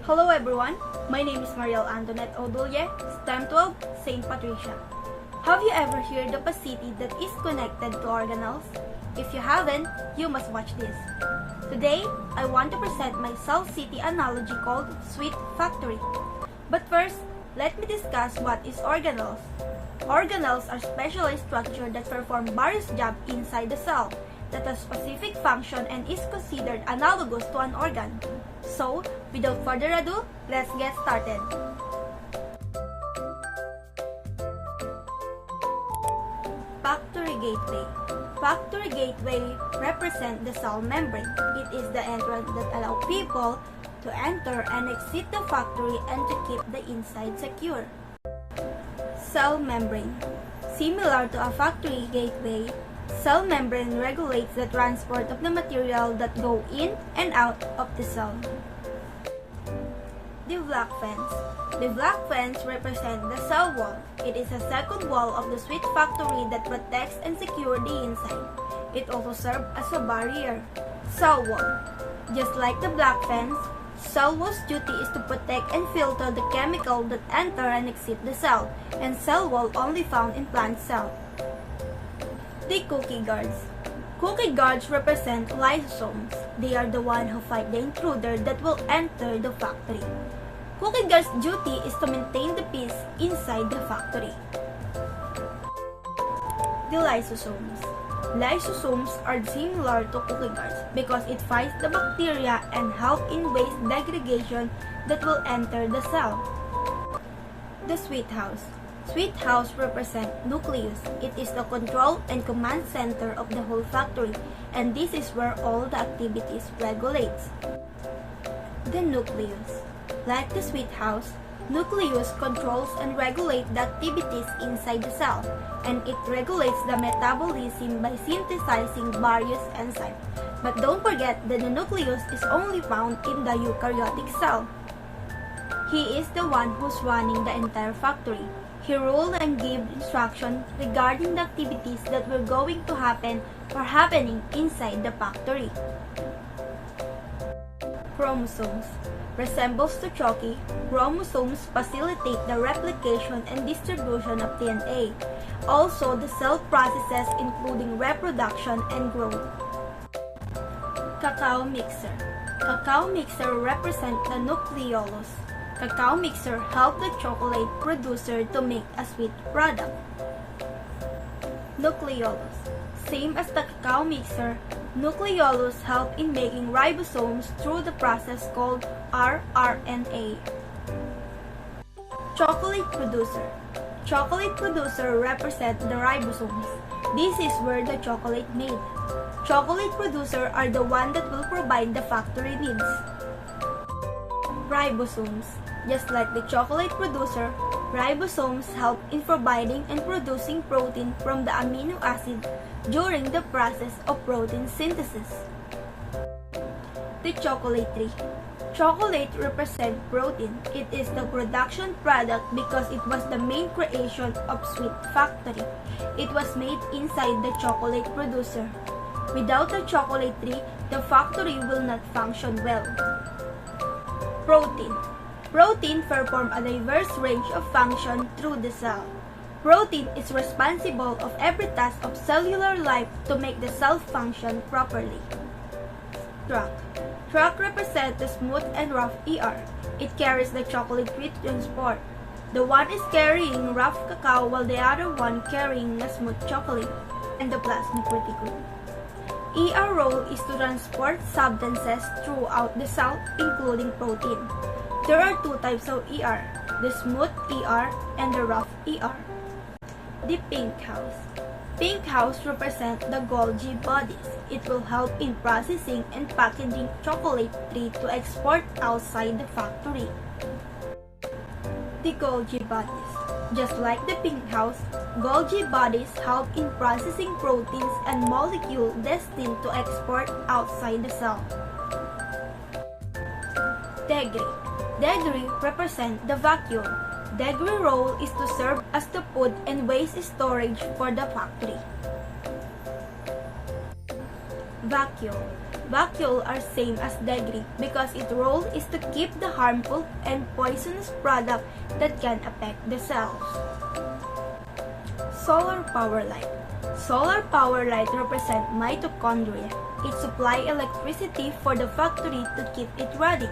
Hello everyone, my name is Marielle Antoinette Dulle, STEM 12, St. Patricia. Have you ever heard of a city that is connected to organelles? If you haven't, you must watch this. Today, I want to present my cell city analogy called Sweet Factory. But first, let me discuss what is organelles. Organelles are specialized structures that perform various jobs inside the cell that has specific function and is considered analogous to an organ. So, without further ado, let's get started. Factory gateway. Factory gateway represents the cell membrane. It is the entrance that allows people to enter and exit the factory and to keep the inside secure. Cell membrane. Similar to a factory gateway, cell membrane regulates the transport of the material that go in and out of the cell. The black fence. The black fence represents the cell wall. It is a second wall of the sweet factory that protects and secures the inside. It also serves as a barrier. Cell wall. Just like the black fence, cell wall's duty is to protect and filter the chemical that enter and exit the cell, and cell wall only found in plant cell. The cookie guards. Cookie guards represent lysosomes. They are the one who fight the intruder that will enter the factory. Cookie guards' duty is to maintain the peace inside the factory. The lysosomes. Lysosomes are similar to cookie guards because it fights the bacteria and help in waste degradation that will enter the cell. The sweet house. Sweet house represents nucleus. It is the control and command center of the whole factory, and this is where all the activities regulates. The nucleus. Like the sweet house, nucleus controls and regulates the activities inside the cell, and it regulates the metabolism by synthesizing various enzymes. But don't forget that the nucleus is only found in the eukaryotic cell. He is the one who's running the entire factory. He rules and gives instructions regarding the activities that were going to happen or happening inside the factory. Chromosomes. Resembles to Chucky, chromosomes facilitate the replication and distribution of DNA. Also, the cell processes including reproduction and growth. Cacao mixer. Cacao mixer represents the nucleolus. Cacao mixer helps the chocolate producer to make a sweet product. Nucleolus. Same as the cacao mixer, nucleolus help in making ribosomes through the process called rRNA. Chocolate producer. Chocolate producer represents the ribosomes. This is where the chocolate made. Chocolate producer are the one that will provide the factory needs. Ribosomes. Just like the chocolate producer, ribosomes help in providing and producing protein from the amino acid during the process of protein synthesis. The chocolate tree. Chocolate represents protein. It is the production product because it was the main creation of sweet factory. It was made inside the chocolate producer. Without the chocolate tree, the factory will not function well. Protein. Protein perform a diverse range of function through the cell. Protein is responsible of every task of cellular life to make the cell function properly. Truck. Truck represents the smooth and rough ER. It carries the chocolate with transport. The one is carrying rough cacao while the other one carrying a smooth chocolate. And the plasmic reticulum. ER role is to transport substances throughout the cell, including protein. There are two types of ER, the smooth ER and the rough ER. The pink house. Pink house represents the Golgi Bodies. It will help in processing and packaging chocolate tree to export outside the factory. The Golgi Bodies. Just like the pink house, Golgi Bodies help in processing proteins and molecules destined to export outside the cell. Debris. Debris represent the vacuole. Debris role is to serve as the food and waste storage for the factory. Vacuole. Vacuole are same as debris because its role is to keep the harmful and poisonous product that can affect the cells. Solar power light. Solar power light represent mitochondria. It supply electricity for the factory to keep it running.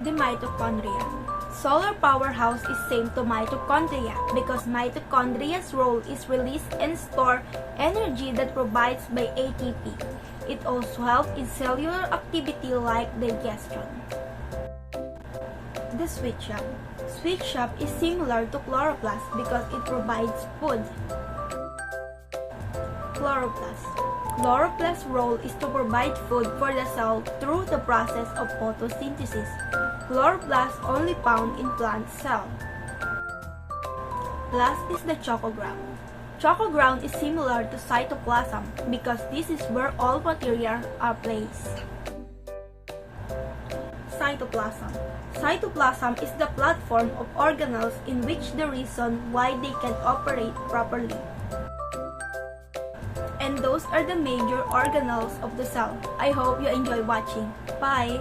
The mitochondria. Solar powerhouse is same to mitochondria because mitochondria's role is release and store energy that provides by ATP. It also helps in cellular activity like digestion. The sweet shop. Sweet shop is similar to chloroplast because it provides food. Chloroplast. Chloroplast's role is to provide food for the cell through the process of photosynthesis. Chloroplast only found in plant cell. Last is the chocoground. Chocoground is similar to cytoplasm because this is where all material are placed. Cytoplasm. Cytoplasm is the platform of organelles in which the reason why they can operate properly. And those are the major organelles of the cell. I hope you enjoy watching. Bye!